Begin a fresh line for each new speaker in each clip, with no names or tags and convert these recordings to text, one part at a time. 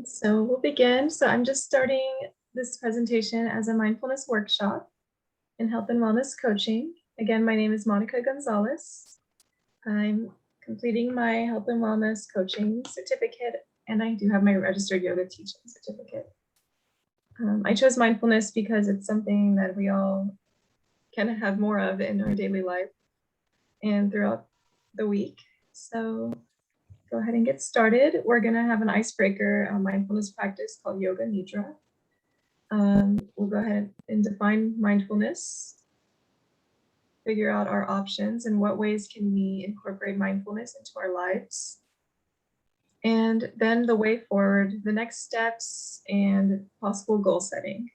So we'll begin. So I'm just starting this presentation as a mindfulness workshop in health and wellness coaching. Again, my name is Monica Gonzalez. I'm completing my health and wellness coaching certificate, and I do have my registered yoga teaching certificate. I chose mindfulness because it's something that we all kind of have more of in our daily life and throughout the week. So go ahead and get started. We're going to have an icebreaker mindfulness practice called Yoga Nidra. We'll go ahead and define mindfulness, figure out our options and what ways can we incorporate mindfulness into our lives, and then the way forward, the next steps, and possible goal setting.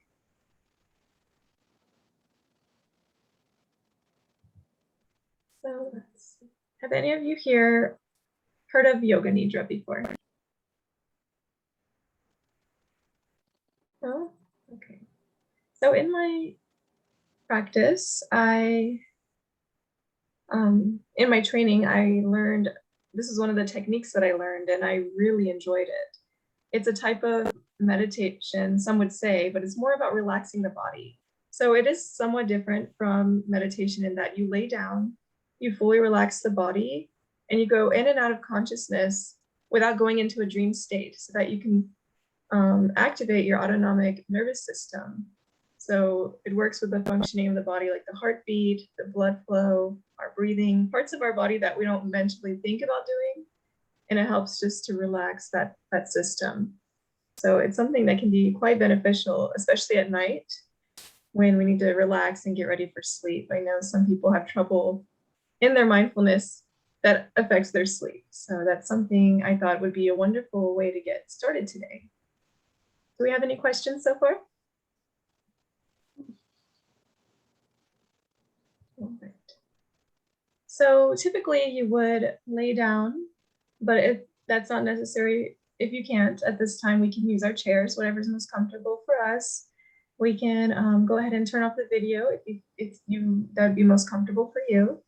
So let's see. Have any of you here heard of Yoga Nidra before? No? Okay. So in my practice, in my training, I learned, this is one of the techniques that I learned, and I really enjoyed it. It's a type of meditation, some would say, but it's more about relaxing the body. So it is somewhat different from meditation in that you lay down, you fully relax the body, and you go in and out of consciousness without going into a dream state so that you can activate your autonomic nervous system. So it works with the functioning of the body, like the heartbeat, the blood flow, our breathing, parts of our body that we don't mentally think about doing. And it helps just to relax that system. So it's something that can be quite beneficial, especially at night when we need to relax and get ready for sleep. I know some people have trouble in their mindfulness that affects their sleep. So that's something I thought would be a wonderful way to get started today. Do we have any questions so far? All right. So typically you would lay down, but if that's not necessary, if you can't at this time, we can use our chairs, whatever's most comfortable for us. We can go ahead and turn off the video if that would be most comfortable for you.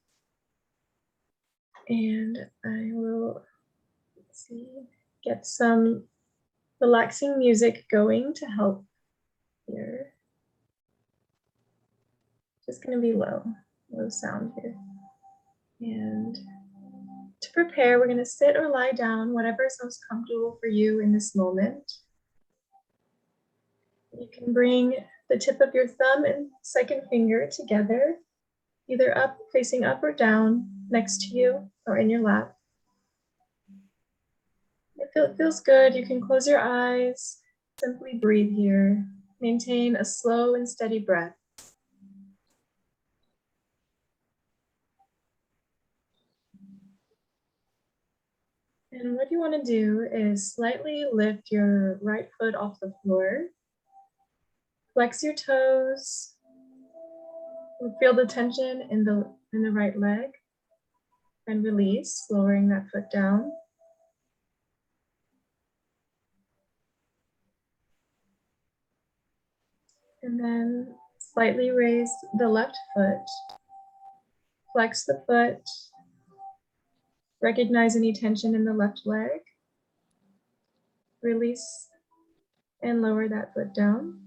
And I will, let's see, get some relaxing music going to help here. Just going to be low sound here. And to prepare, we're going to sit or lie down, whatever is most comfortable for you in this moment. You can bring the tip of your thumb and second finger together, either up, facing up or down, next to you or in your lap. If it feels good, you can close your eyes, simply breathe here. Maintain a slow and steady breath. And what you want to do is slightly lift your right foot off the floor. Flex your toes. Feel the tension in the right leg. And release, lowering that foot down. And then slightly raise the left foot. Flex the foot. Recognize any tension in the left leg. Release and lower that foot down.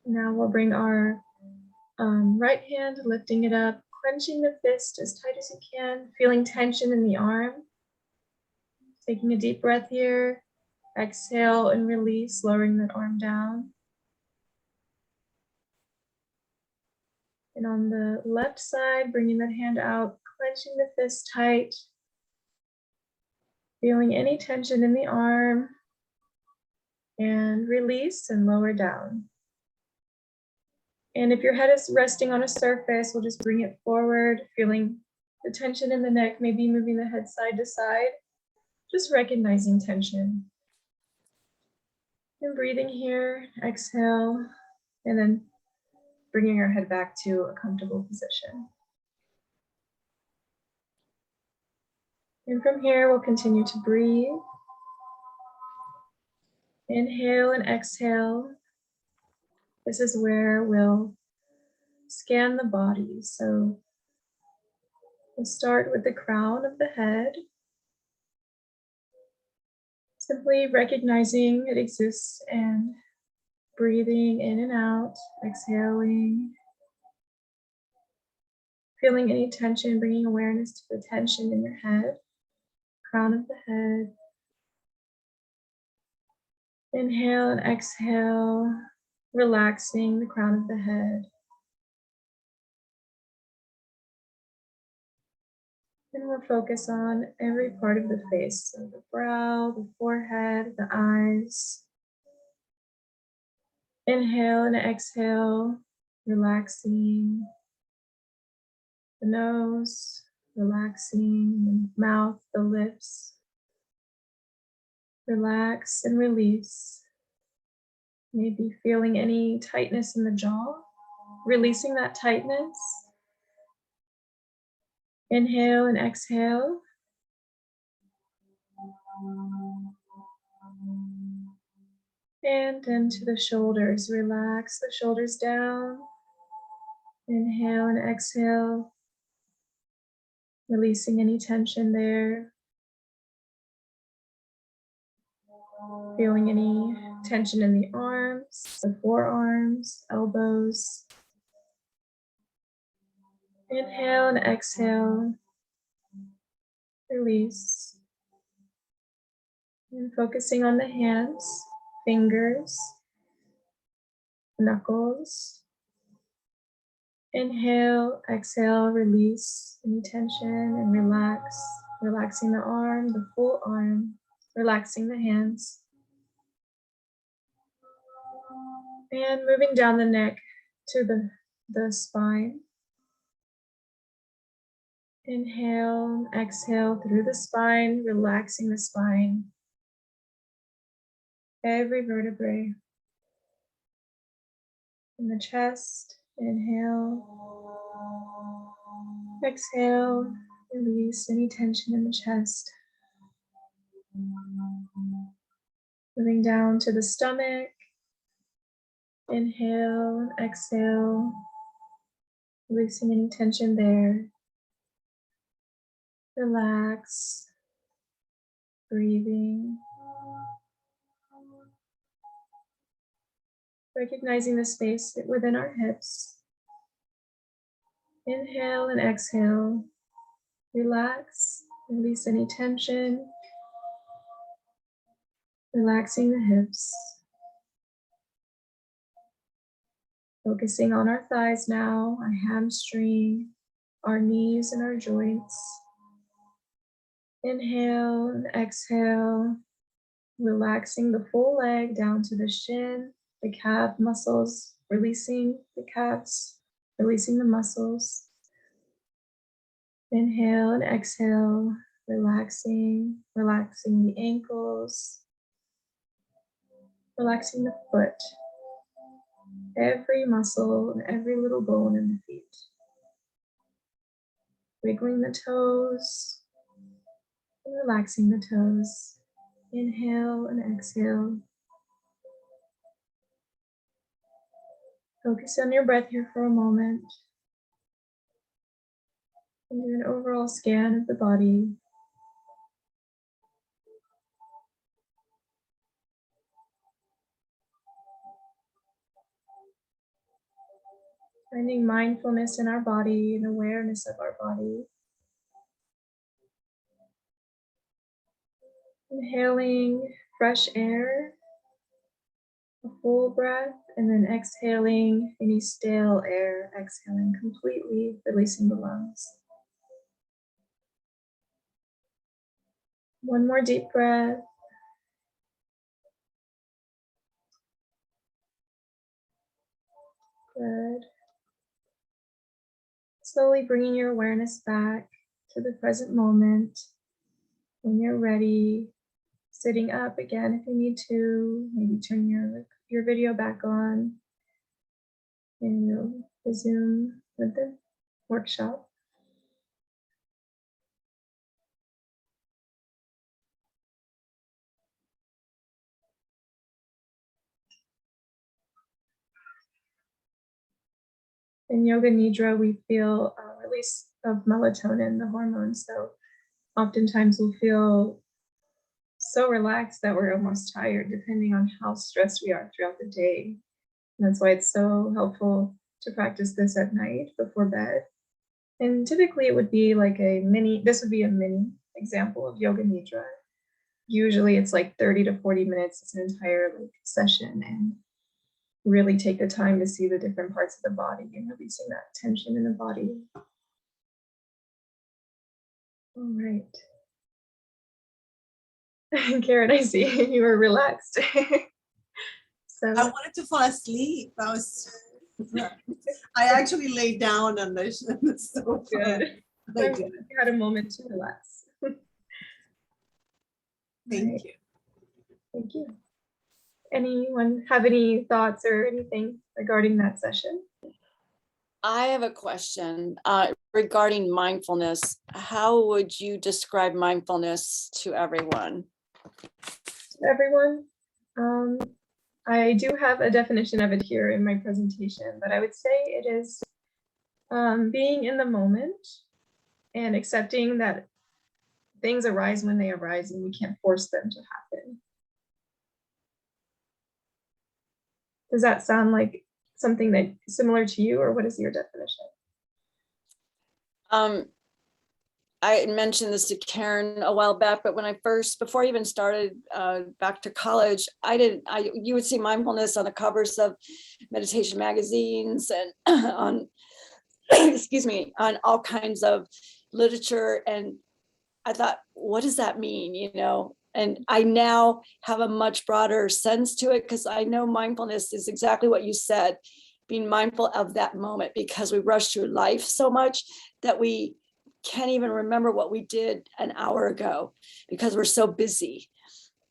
Now we'll bring our right hand, lifting it up, clenching the fist as tight as you can, feeling tension in the arm. Taking a deep breath here. Exhale and release, lowering that arm down. And on the left side, bringing that hand out, clenching the fist tight. Feeling any tension in the arm. And release and lower down. And if your head is resting on a surface, we'll just bring it forward, feeling the tension in the neck, maybe moving the head side to side. Just recognizing tension. And breathing here, exhale, and then bringing our head back to a comfortable position. And from here, we'll continue to breathe. Inhale and exhale. This is where we'll scan the body. So we'll start with the crown of the head. Simply recognizing it exists and breathing in and out, exhaling, feeling any tension, bringing awareness to the tension in your head, crown of the head. Inhale and exhale, relaxing the crown of the head. And we'll focus on every part of the face, so the brow, the forehead, the eyes. Inhale and exhale, relaxing the nose, relaxing the mouth, the lips. Relax and release. Maybe feeling any tightness in the jaw, releasing that tightness. Inhale and exhale. And into the shoulders. Relax the shoulders down. Inhale and exhale. Releasing any tension there. Feeling any tension in the arms, the forearms, elbows. Inhale and exhale. Release. And focusing on the hands, fingers, knuckles. Inhale, exhale, release any tension and relax. Relaxing the arm, the full arm, relaxing the hands. And moving down the neck to the spine. Inhale, exhale through the spine, relaxing the spine. Every vertebrae. In the chest, inhale. Exhale, release any tension in the chest. Moving down to the stomach. Inhale, exhale, releasing any tension there. Relax, breathing. Recognizing the space within our hips. Inhale and exhale. Relax, release any tension. Relaxing the hips. Focusing on our thighs now, our hamstring, our knees and our joints. Inhale and exhale, relaxing the full leg down to the shin, the calf muscles, releasing the calves, releasing the muscles. Inhale and exhale, relaxing the ankles, relaxing the foot, every muscle and every little bone in the feet. Wiggling the toes, and relaxing the toes. Inhale and exhale. Focus on your breath here for a moment. And do an overall scan of the body. Finding mindfulness in our body and awareness of our body. Inhaling fresh air, a full breath, and then exhaling any stale air, exhaling completely, releasing the lungs. One more deep breath. Good. Slowly bringing your awareness back to the present moment. When you're ready, sitting up again if you need to, maybe turn your video back on, and we'll resume with the workshop. In Yoga Nidra, we feel a release of melatonin, the hormone. So oftentimes we'll feel so relaxed that we're almost tired, depending on how stressed we are throughout the day. And that's why it's so helpful to practice this at night before bed. And typically it would be like this would be a mini example of yoga nidra. Usually it's like 30 to 40 minutes. It's an entire like session, and really take the time to see the different parts of the body and releasing that tension in the body. All right. Karen, I see you were relaxed. So
I wanted to fall asleep. I actually laid down on the sofa.
good.
I
I'm
did.
glad you had a moment to relax.
Thank
Right.
you.
Thank you. Anyone have any thoughts or anything regarding that session?
I have a question regarding mindfulness. How would you describe mindfulness to everyone?
To everyone, I do have a definition of it here in my presentation, but I would say it is being in the moment and accepting that things arise when they arise and we can't force them to happen. Does that sound like something that similar to you, or what is your definition?
I mentioned this to Karen a while back, but before I even started back to college, you would see mindfulness on the covers of meditation magazines and on, excuse me, on all kinds of literature. And I thought, what does that mean? You know, and I now have a much broader sense to it, because I know mindfulness is exactly what you said, being mindful of that moment, because we rush through life so much that we can't even remember what we did an hour ago because we're so busy.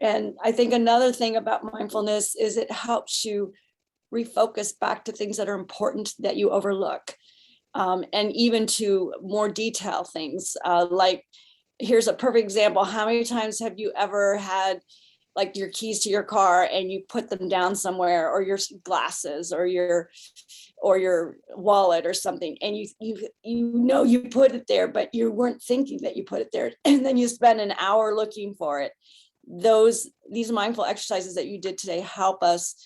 And I think another thing about mindfulness is it helps you refocus back to things that are important that you overlook, and even to more detailed things. Like, here's a perfect example. How many times have you ever had like your keys to your car and you put them down somewhere, or your glasses, or your wallet or something, and you put it there, but you weren't thinking that you put it there, and then you spend an hour looking for it? These mindful exercises that you did today help us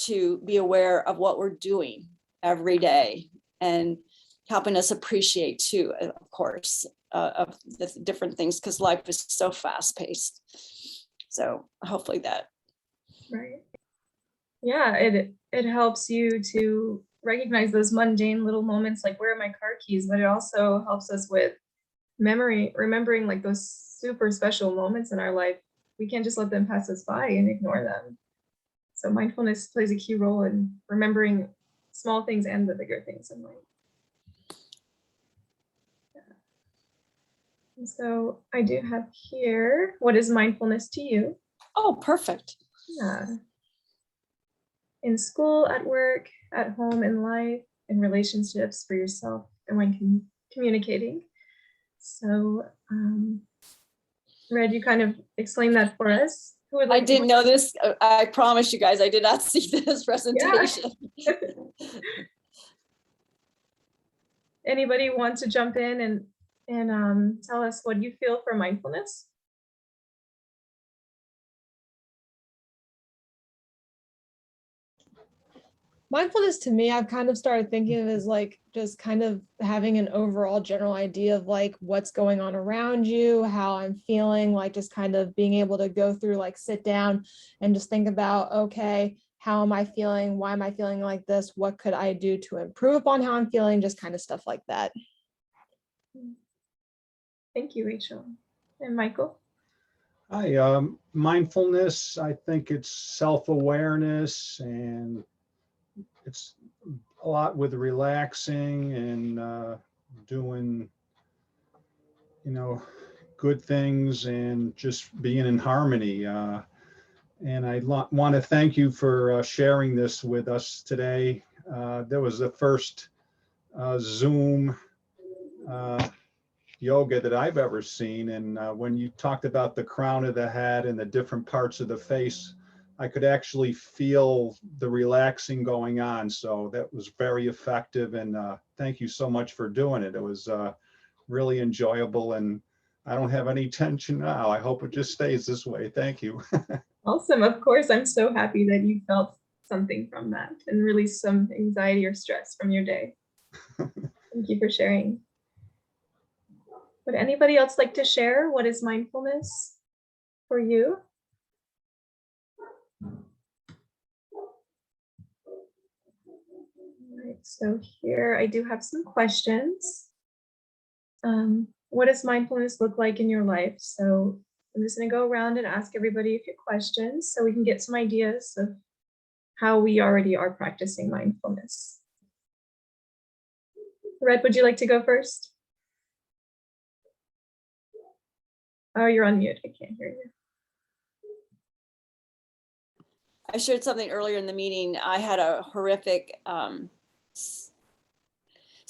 to be aware of what we're doing every day, and helping us appreciate too, of course, of the different things, because life is so fast paced. So hopefully that.
Right. Yeah, it helps you to recognize those mundane little moments, like where are my car keys, but it also helps us with remembering like those super special moments in our life. We can't just let them pass us by and ignore them. So mindfulness plays a key role in remembering small things and the bigger things in life. And so I do have here, what is mindfulness to you?
Oh, perfect.
Yeah. In school, at work, at home, in life, in relationships, for yourself, and when communicating. So, Red, you kind of explained that for us. Who would
I
like
didn't know this. I promise you guys, I did not see this presentation.
Yeah. Anybody want to jump in and tell us what you feel for mindfulness?
Mindfulness to me, I've kind of started thinking of as like just kind of having an overall general idea of like what's going on around you, how I'm feeling, like just kind of being able to go through, like sit down and just think about, okay, how am I feeling? Why am I feeling like this? What could I do to improve upon how I'm feeling? Just kind of stuff like that.
Thank you, Rachel. And Michael?
Hi, mindfulness, I think it's self-awareness, and it's a lot with relaxing and doing, good things and just being in harmony. And I want to thank you for sharing this with us today. That was the first Zoom yoga that I've ever seen. And when you talked about the crown of the head and the different parts of the face, I could actually feel the relaxing going on. So that was very effective. And thank you so much for doing it. It was really enjoyable. And I don't have any tension now. I hope it just stays this way. Thank you.
Awesome. Of course, I'm so happy that you felt something from that and released some anxiety or stress from your day. Thank you for sharing. Would anybody else like to share what is mindfulness for you? All right, so here I do have some questions. What does mindfulness look like in your life? So I'm just going to go around and ask everybody a few questions so we can get some ideas of how we already are practicing mindfulness. Red, would you like to go first? Oh, you're on mute. I can't hear you.
I shared something earlier in the meeting. I had a horrific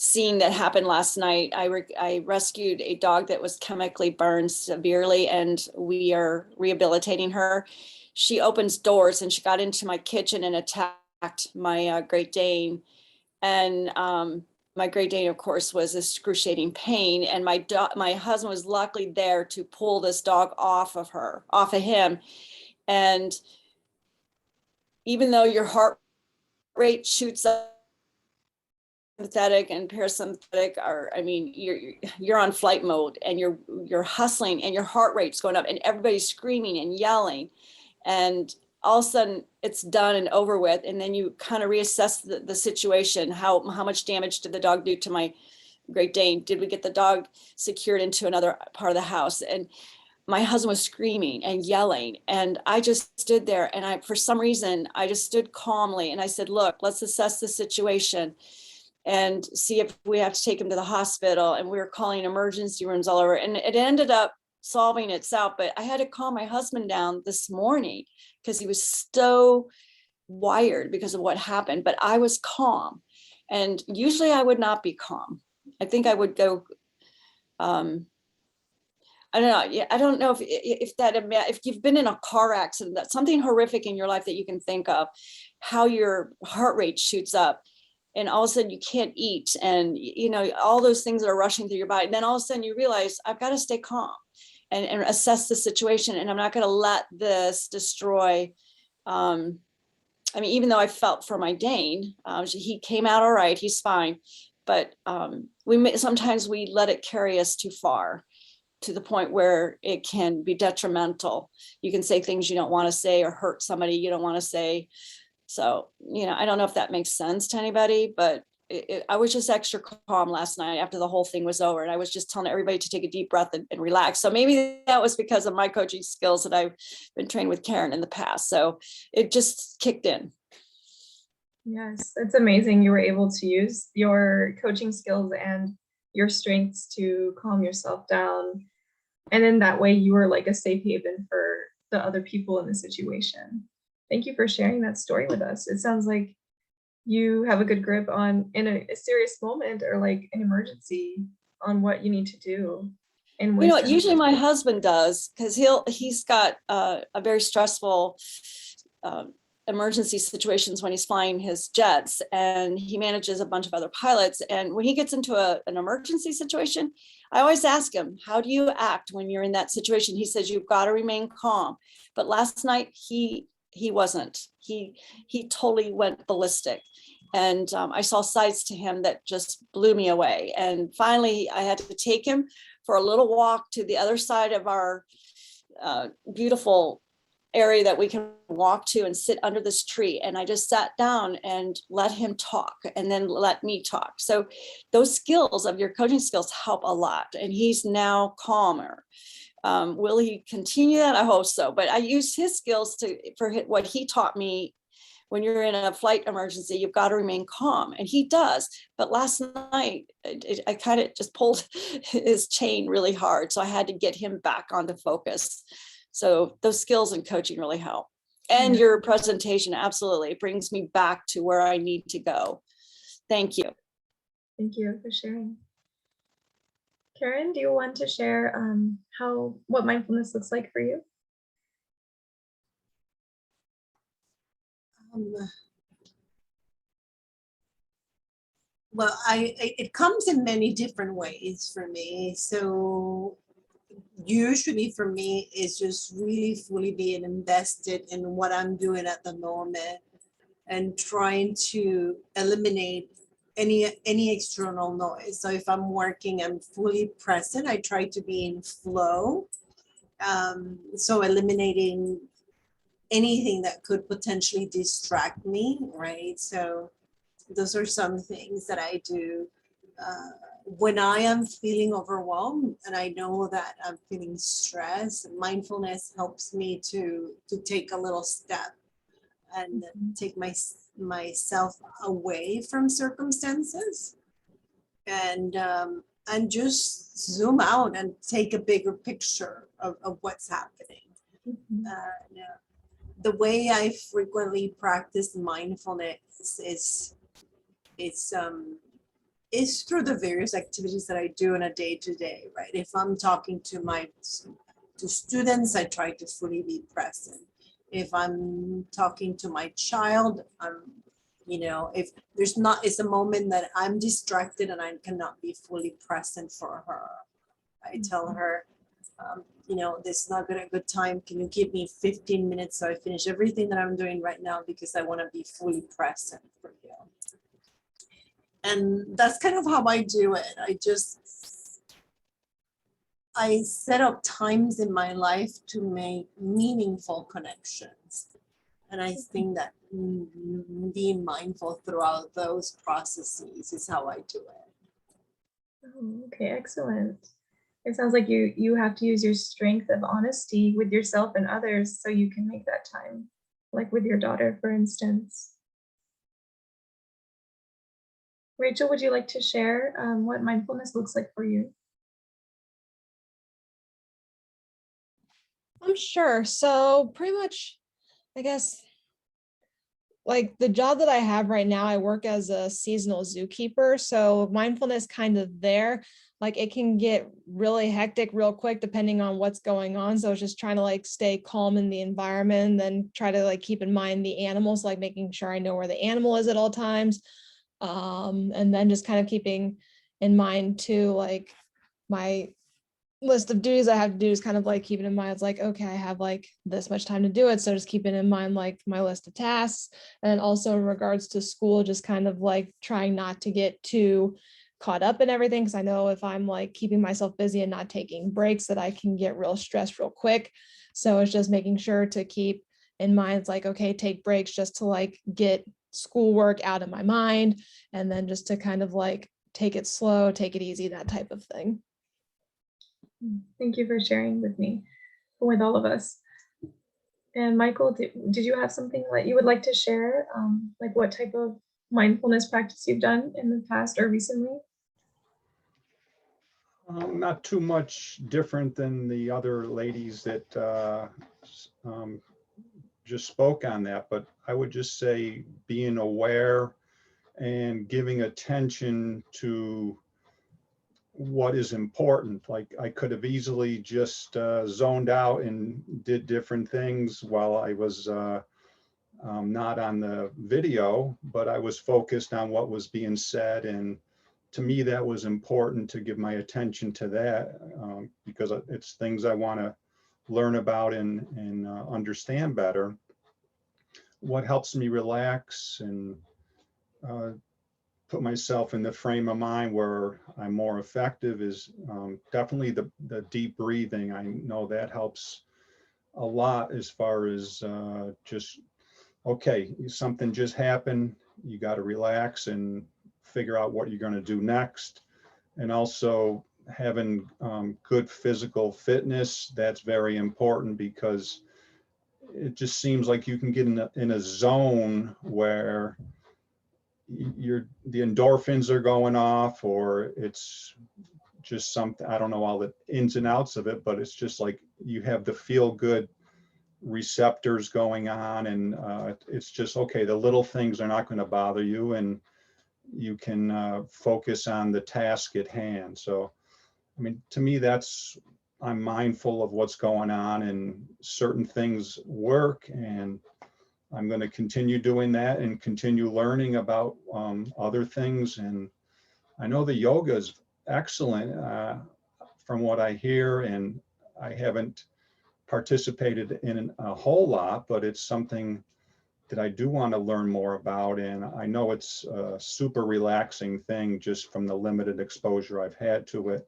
scene that happened last night. I rescued a dog that was chemically burned severely, and we are rehabilitating her. She opens doors and she got into my kitchen and attacked my Great Dane. And my Great Dane, of course, was excruciating pain. And my husband was luckily there to pull this dog off of him. And even though your heart rate shoots up, sympathetic and parasympathetic are, I mean, you're on flight mode and you're hustling and your heart rate's going up and everybody's screaming and yelling, and all of a sudden it's done and over with, and then you kind of reassess the situation. How much damage did the dog do to my Great Dane? Did we get the dog secured into another part of the house? And my husband was screaming and yelling, and I just stood there, and for some reason I just stood calmly and I said, look, let's assess the situation and see if we have to take him to the hospital. And we were calling emergency rooms all over, and it ended up solving itself. But I had to calm my husband down this morning because he was so wired because of what happened. But I was calm, and usually I would not be calm. I think I would go, I don't know. Yeah, I don't know if you've been in a car accident, that's something horrific in your life that you can think of, how your heart rate shoots up, and all of a sudden you can't eat, and all those things that are rushing through your body. And then all of a sudden you realize, I've got to stay calm and assess the situation, and I'm not going to let this destroy. I mean, even though I felt for my Dane, he came out all right, he's fine, but sometimes we let it carry us too far, to the point where it can be detrimental. You can say things you don't want to say or hurt somebody you don't want to say. So, I don't know if that makes sense to anybody, but I was just extra calm last night after the whole thing was over. And I was just telling everybody to take a deep breath and relax. So maybe that was because of my coaching skills that I've been trained with Karen in the past. So it just kicked in.
Yes, it's amazing you were able to use your coaching skills and your strengths to calm yourself down. And in that way, you were like a safe haven for the other people in the situation. Thank you for sharing that story with us. It sounds like you have a good grip on, in a serious moment or like an emergency, on what you need to do. And
Usually my husband does, because he's got a very stressful emergency situations when he's flying his jets, and he manages a bunch of other pilots. And when he gets into an emergency situation, I always ask him, how do you act when you're in that situation? He says, you've got to remain calm. But last night he wasn't. He totally went ballistic. And I saw sides to him that just blew me away. And finally I had to take him for a little walk to the other side of our beautiful area that we can walk to and sit under this tree. And I just sat down and let him talk, and then let me talk. So those skills of your coaching skills help a lot. And he's now calmer. Will he continue that? I hope so. But I use his skills for what he taught me. When you're in a flight emergency, you've got to remain calm, and he does. But last night, I kind of just pulled his chain really hard. So I had to get him back onto focus. So those skills in coaching really help. And your presentation absolutely brings me back to where I need to go. Thank you.
Thank you for sharing. Karen, do you want to share what mindfulness looks like for you?
Well, it comes in many different ways for me. So usually for me is just really fully being invested in what I'm doing at the moment and trying to eliminate any external noise. So if I'm working, I'm fully present. I try to be in flow. So eliminating anything that could potentially distract me, right? So those are some things that I do when I am feeling overwhelmed and I know that I'm feeling stressed. Mindfulness helps me to take a little step and take myself away from circumstances and just zoom out and take a bigger picture of what's happening. Yeah. The way I frequently practice mindfulness is through the various activities that I do on a day-to-day, right? If I'm talking to students, I try to fully be present. If I'm talking to my child, if it's a moment that I'm distracted and I cannot be fully present for her, I tell her, this is not a good time. Can you give me 15 minutes so I finish everything that I'm doing right now because I want to be fully present for you. And that's kind of how I do it. I set up times in my life to make meaningful connections. And I think that being mindful throughout those processes is how I do it.
Oh, okay, excellent. It sounds like you have to use your strength of honesty with yourself and others so you can make that time, like with your daughter, for instance. Rachel, would you like to share what mindfulness looks like for you?
I'm sure. So pretty much, I guess, like the job that I have right now, I work as a seasonal zookeeper. So mindfulness kind of there, like it can get really hectic real quick depending on what's going on. So it's just trying to like stay calm in the environment and then try to like keep in mind the animals, like making sure I know where the animal is at all times. And then just kind of keeping in mind too, like my list of duties I have to do is kind of like keeping in mind, it's like, okay, I have like this much time to do it. So just keeping in mind like my list of tasks. And also in regards to school, just kind of like trying not to get too caught up in everything. Cause I know if I'm like keeping myself busy and not taking breaks that I can get real stressed real quick. So it's just making sure to keep in mind, it's like, okay, take breaks just to like get schoolwork out of my mind. And then just to kind of like take it slow, take it easy, that type of thing.
Thank you for sharing with me, with all of us. And Michael, did you have something that you would like to share? Like what type of mindfulness practice you've done in the past or recently?
Not too much different than the other ladies that just spoke on that, but I would just say being aware and giving attention to what is important. Like I could have easily just zoned out and did different things while I was not on the video, but I was focused on what was being said. And to me, that was important to give my attention to that because it's things I want to learn about and understand better. What helps me relax and put myself in the frame of mind where I'm more effective is definitely the deep breathing. I know that helps a lot as far as just, okay, something just happened. You got to relax and figure out what you're going to do next. And also having good physical fitness, that's very important because it just seems like you can get in a zone where the endorphins are going off, or it's just something, I don't know all the ins and outs of it, but it's just like you have the feel good receptors going on, and it's just, okay, the little things are not going to bother you and you can focus on the task at hand. So I mean, to me, I'm mindful of what's going on, and certain things work, and I'm going to continue doing that and continue learning about other things. And I know the yoga is excellent from what I hear, and I haven't participated in a whole lot, but it's something that I do want to learn more about. And I know it's a super relaxing thing just from the limited exposure I've had to it.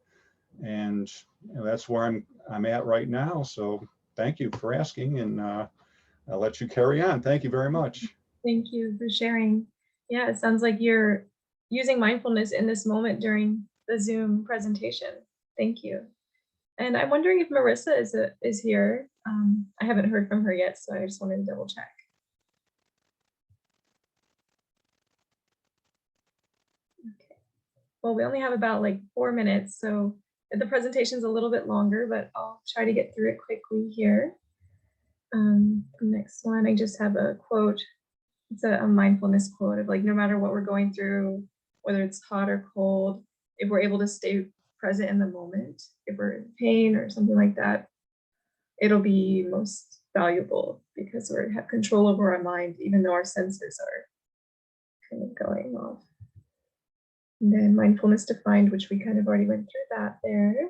And that's where I'm at right now. So thank you for asking, and I'll let you carry on. Thank you very much.
Thank you for sharing. Yeah, it sounds like you're using mindfulness in this moment during the Zoom presentation. Thank you. And I'm wondering if Marissa is here. I haven't heard from her yet, so I just wanted to double check. Okay. Well, we only have about like 4 minutes, so the presentation's a little bit longer, but I'll try to get through it quickly here. The next one, I just have a quote. It's a mindfulness quote of like, no matter what we're going through, whether it's hot or cold, if we're able to stay present in the moment, if we're in pain or something like that, it'll be most valuable because we have control over our mind, even though our senses are kind of going off. And then mindfulness defined, which we kind of already went through that there.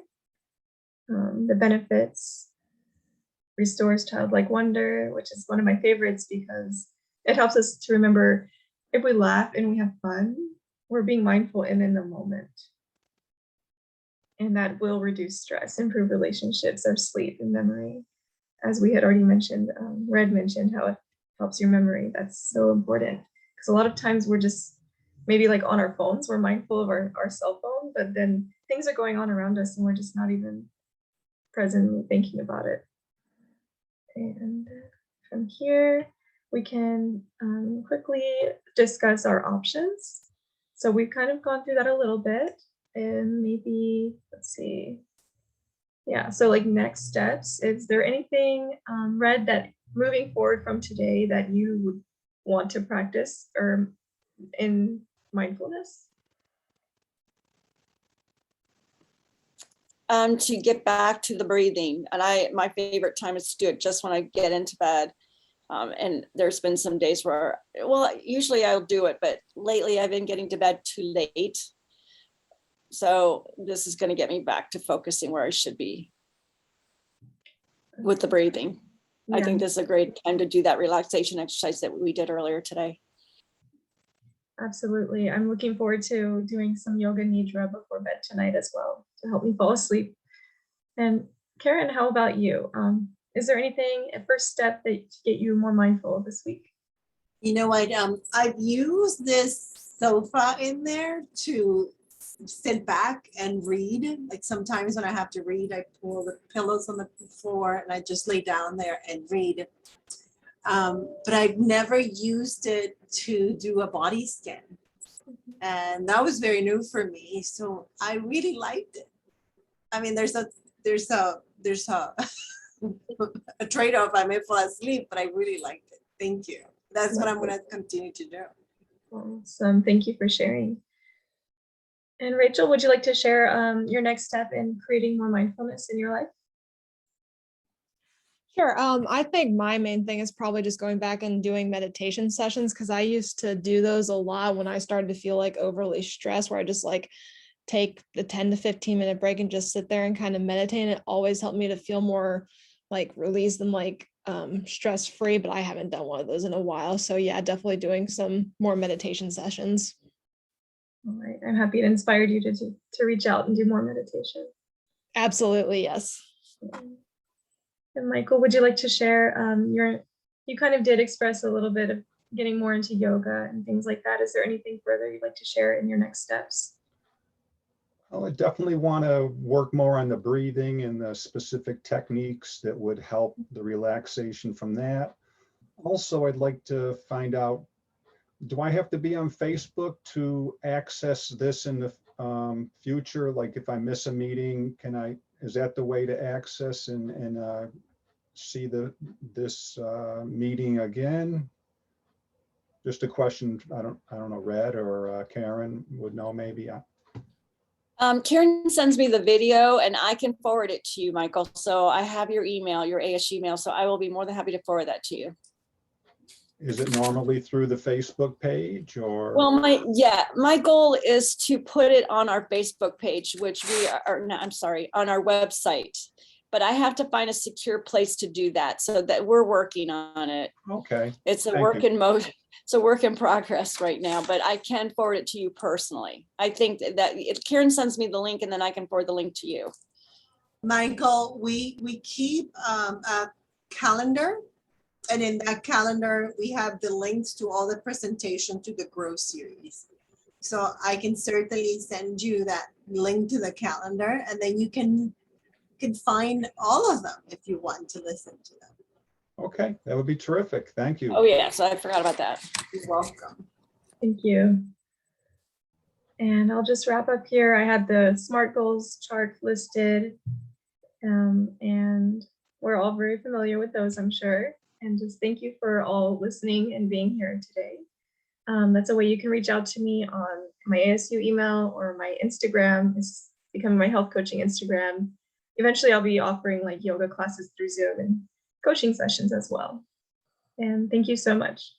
The benefits: restores childlike wonder, which is one of my favorites because it helps us to remember if we laugh and we have fun, we're being mindful and in the moment. And that will reduce stress, improve relationships, our sleep and memory. As we had already mentioned, Red mentioned how it helps your memory. That's so important because a lot of times we're just maybe like on our phones, we're mindful of our cell phone, but then things are going on around us and we're just not even presently thinking about it. And from here, we can quickly discuss our options. So we've kind of gone through that a little bit, and maybe, let's see. Yeah, so like next steps, is there anything, Red, that moving forward from today that you would want to practice or in mindfulness?
To get back to the breathing, and my favorite time is to do it just when I get into bed. And there's been some days where, well, usually I'll do it, but lately I've been getting to bed too late. So this is going to get me back to focusing where I should be with the breathing. Yeah. I think this is a great time to do that relaxation exercise that we did earlier today.
Absolutely. I'm looking forward to doing some yoga nidra before bed tonight as well to help me fall asleep. And Karen, how about you? Is there anything, a first step that to get you more mindful this week?
You know, I've used this sofa in there to sit back and read. Like sometimes when I have to read, I pull the pillows on the floor and I just lay down there and read. But I've never used it to do a body scan. And that was very new for me. So I really liked it. I mean, there's a a trade-off. I may fall asleep, but I really liked it. Thank you. That's what I'm going to continue to do.
Awesome. Thank you for sharing. And Rachel, would you like to share your next step in creating more mindfulness in your life?
Sure. I think my main thing is probably just going back and doing meditation sessions, because I used to do those a lot when I started to feel like overly stressed, where I just like take the 10 to 15 minute break and just sit there and kind of meditate. And it always helped me to feel more like released and like stress-free, but I haven't done one of those in a while. So yeah, definitely doing some more meditation sessions.
All right. I'm happy it inspired you to reach out and do more meditation.
Absolutely, yes.
And Michael, would you like to share you kind of did express a little bit of getting more into yoga and things like that. Is there anything further you'd like to share in your next steps?
Well, I definitely want to work more on the breathing and the specific techniques that would help the relaxation from that. Also, I'd like to find out, do I have to be on Facebook to access this in the future? Like if I miss a meeting, is that the way to access and see this meeting again? Just a question. I don't know, Red or Karen would know maybe.
Karen sends me the video and I can forward it to you, Michael. So I have your email, your AS email. So I will be more than happy to forward that to you.
Is it normally through the Facebook page or?
Well, my goal is to put it on our Facebook page, which we are, no, I'm sorry, on our website. but I have to find a secure place to do that, so that we're working on it.
Okay,
It's a
Thank
work
you.
in mode. It's a work in progress right now, but I can forward it to you personally. I think that if Karen sends me the link, and then I can forward the link to you.
Michael, we keep a calendar, and in that calendar, we have the links to all the presentation to the Grow series. So I can certainly send you that link to the calendar, and then you can find all of them if you want to listen to them.
Okay, that would be terrific. Thank you.
Oh yeah, so I forgot about that.
You're welcome.
Thank you. And I'll just wrap up here. I had the SMART goals chart listed, and we're all very familiar with those, I'm sure. And just thank you for all listening and being here today. That's a way you can reach out to me on my ASU email or my Instagram. It's becoming my health coaching Instagram. Eventually, I'll be offering like yoga classes through Zoom and coaching sessions as well. And thank you so much.